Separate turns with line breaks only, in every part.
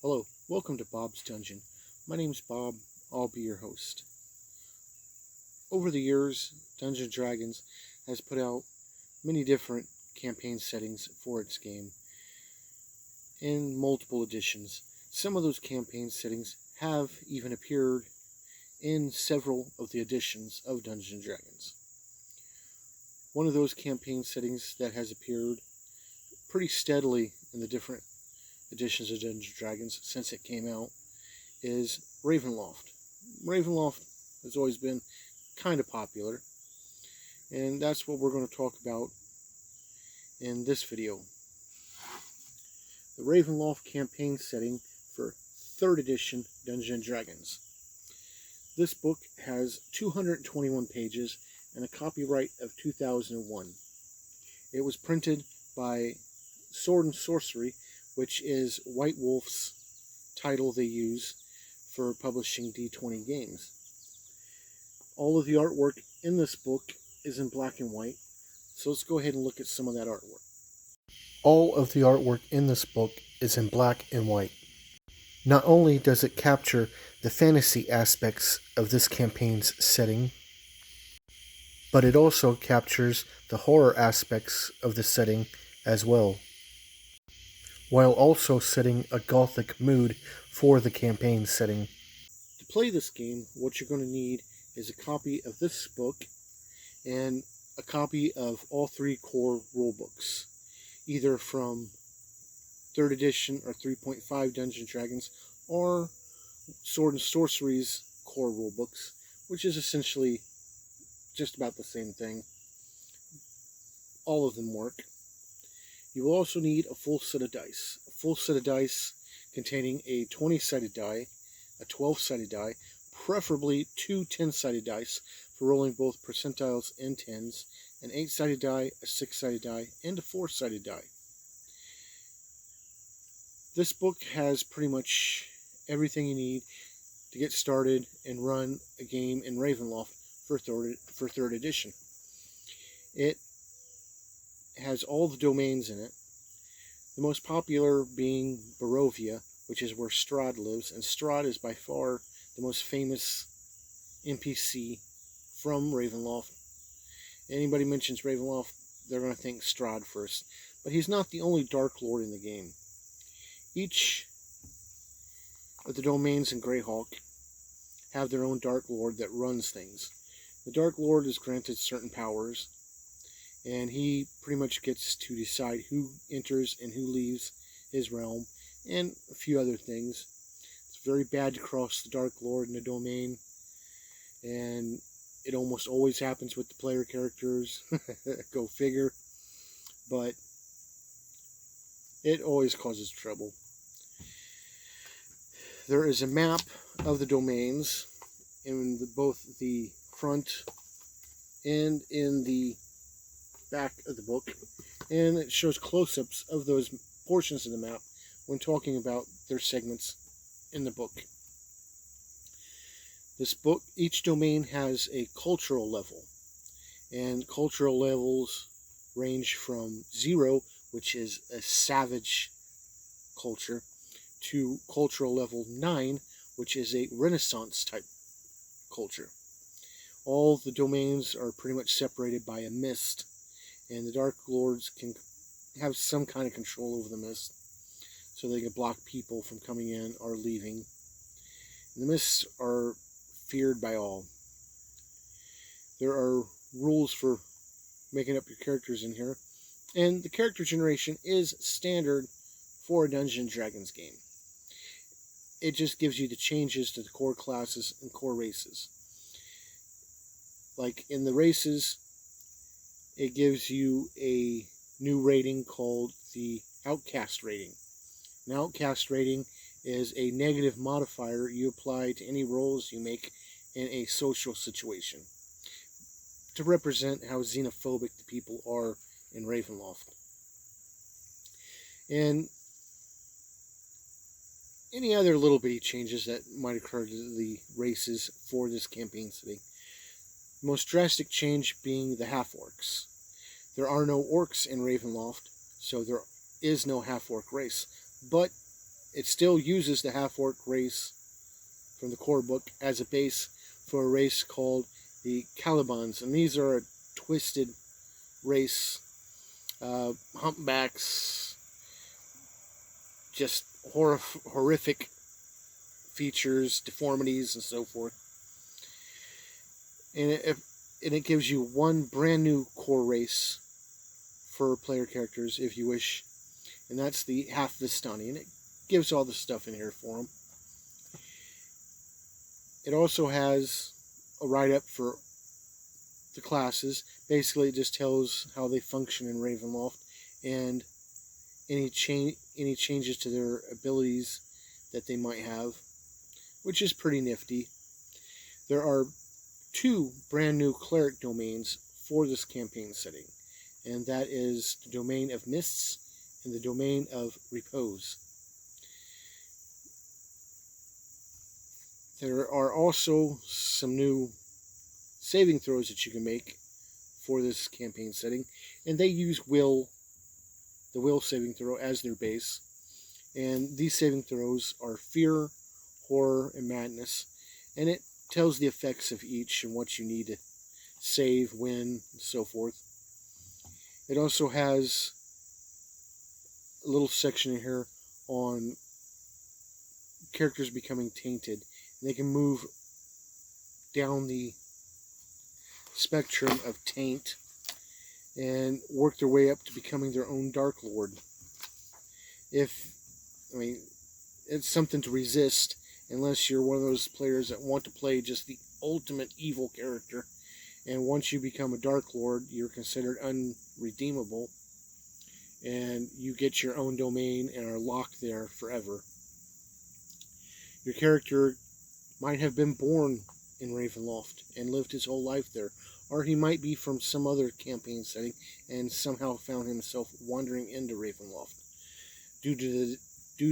Hello, welcome to Bob's Dungeon. My name's Bob, I'll be your host. Over the years, Dungeons & Dragons has put out many different campaign settings for its game in multiple editions. Some of those campaign settings have even appeared in several of the editions of Dungeons & Dragons. One of those campaign settings that has appeared pretty steadily in the different editions of Dungeons & Dragons since it came out is Ravenloft. Ravenloft has always been kind of popular, and that's what we're going to talk about in this video. The Ravenloft campaign setting for 3rd edition Dungeons & Dragons. This book has 221 pages and a copyright of 2001. It was printed by Sword and Sorcery, which is White Wolf's title they use for publishing D20 games. All of the artwork in this book is in black and white, so let's go ahead and look at some of that artwork. All of the artwork in this book is in black and white. Not only does it capture the fantasy aspects of this campaign's setting, but it also captures the horror aspects of the setting as well, while also setting a gothic mood for the campaign setting. To play this game, what you're going to need is a copy of this book and a copy of all 3 core rulebooks, either from 3rd edition or 3.5 Dungeons & Dragons, or Sword and Sorcery's core rulebooks, which is essentially just about the same thing. All of them work. You will also need a full set of dice. A full set of dice containing a 20-sided die, a 12-sided die, preferably 2 10-sided dice for rolling both percentiles and tens, an 8-sided die, a 6-sided die, and a 4-sided die. This book has pretty much everything you need to get started and run a game in Ravenloft for 3rd edition. It has all the domains in it, the most popular being Barovia, which is where Strahd lives, and Strahd is by far the most famous NPC from Ravenloft. Anybody mentions Ravenloft, they're going to think Strahd first, but he's not the only Dark Lord in the game. Each of the domains in Greyhawk have their own Dark Lord that runs things. The Dark Lord is granted certain powers, and he pretty much gets to decide who enters and who leaves his realm, and a few other things. It's very bad to cross the Dark Lord in a domain, and it almost always happens with the player characters. Go figure. But it always causes trouble. There is a map of the domains in both the front and in the back of the book, and it shows close-ups of those portions of the map when talking about their segments in the book. This book, each domain has a cultural level, and cultural levels range from 0, which is a savage culture, to cultural level 9, which is a Renaissance type culture. All the domains are pretty much separated by a mist, and the Dark Lords can have some kind of control over the mist, so they can block people from coming in or leaving. And the mists are feared by all. There are rules for making up your characters in here, and the character generation is standard for a Dungeons & Dragons game. It just gives you the changes to the core classes and core races. Like in the races, it gives you a new rating called the Outcast rating. An Outcast rating is a negative modifier you apply to any rolls you make in a social situation to represent how xenophobic the people are in Ravenloft. And any other little bitty changes that might occur to the races for this campaign setting. The most drastic change being the half-orcs. There are no orcs in Ravenloft, so there is no half-orc race, but it still uses the half-orc race from the core book as a base for a race called the Calibans, and these are a twisted race, humpbacks, just horrific features, deformities, and so forth. And it gives you one brand new core race for player characters if you wish, and that's the Half Vistani, and it gives all the stuff in here for them. It also has a write-up for the classes. Basically, it just tells how they function in Ravenloft and any changes to their abilities that they might have, which is pretty nifty. There are 2 brand new cleric domains for this campaign setting, and that is the domain of mists and the domain of repose. There are also some new saving throws that you can make for this campaign setting, and they use the will saving throw as their base. And these saving throws are fear, horror, and madness, and it tells the effects of each and what you need to save, win, and so forth. It also has a little section in here on characters becoming tainted. They can move down the spectrum of taint and work their way up to becoming their own Dark Lord. It's something to resist unless you're one of those players that want to play just the ultimate evil character. And once you become a Dark Lord, you're considered unredeemable, and you get your own domain and are locked there forever. Your character might have been born in Ravenloft and lived his whole life there, or he might be from some other campaign setting and somehow found himself wandering into Ravenloft due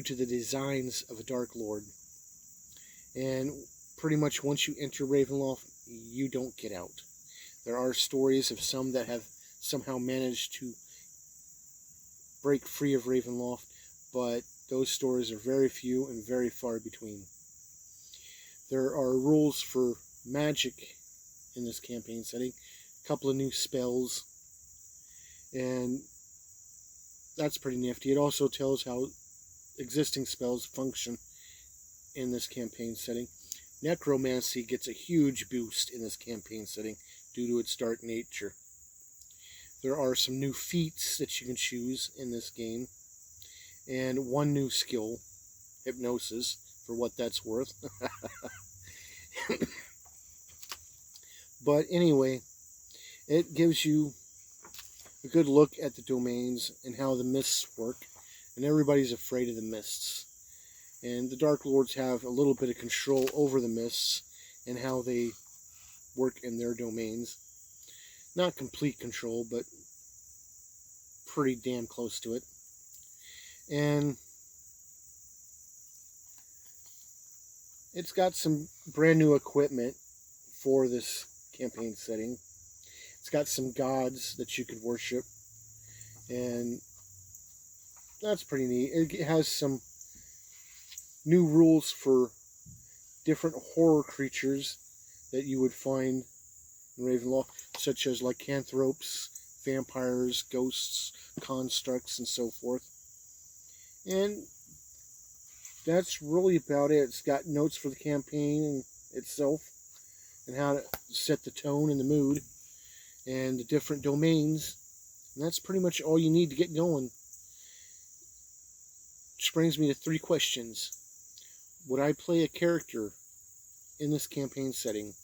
to the designs of a Dark Lord. And pretty much once you enter Ravenloft, you don't get out. There are stories of some that have somehow managed to break free of Ravenloft, but those stories are very few and very far between. There are rules for magic in this campaign setting, a couple of new spells, and that's pretty nifty. It also tells how existing spells function in this campaign setting. Necromancy gets a huge boost in this campaign setting due to its dark nature. There are some new feats that you can choose in this game, and one new skill, hypnosis, for what that's worth. But anyway, it gives you a good look at the domains and how the mists work, and everybody's afraid of the mists. And the Dark Lords have a little bit of control over the mists and how they work in their domains. Not complete control, but pretty damn close to it. And it's got some brand new equipment for this campaign setting. It's got some gods that you could worship, and that's pretty neat. It has some new rules for different horror creatures that you would find in Ravenloft, such as lycanthropes, vampires, ghosts, constructs, and so forth. And that's really about it. It's got notes for the campaign itself and how to set the tone and the mood and the different domains. And that's pretty much all you need to get going. Which brings me to 3 questions. Would I play a character in this campaign setting?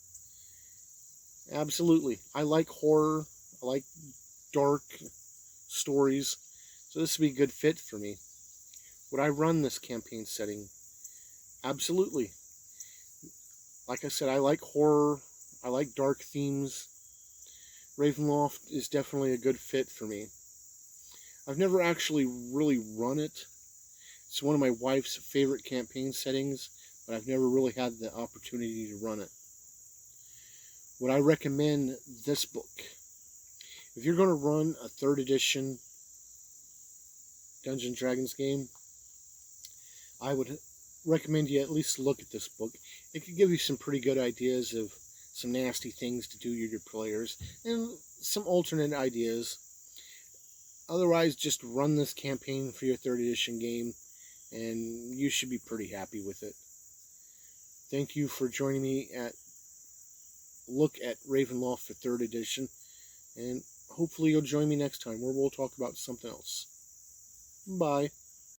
Absolutely. I like horror. I like dark stories. So this would be a good fit for me. Would I run this campaign setting? Absolutely. Like I said, I like horror. I like dark themes. Ravenloft is definitely a good fit for me. I've never actually really run it. It's one of my wife's favorite campaign settings, but I've never really had the opportunity to run it. Would I recommend this book? If you're going to run a 3rd edition Dungeons & Dragons game, I would recommend you at least look at this book. It could give you some pretty good ideas of some nasty things to do to your players and some alternate ideas. Otherwise, just run this campaign for your 3rd edition game and you should be pretty happy with it. Thank you for joining me at look at Ravenloft for 3rd edition, and hopefully you'll join me next time where we'll talk about something else. Bye.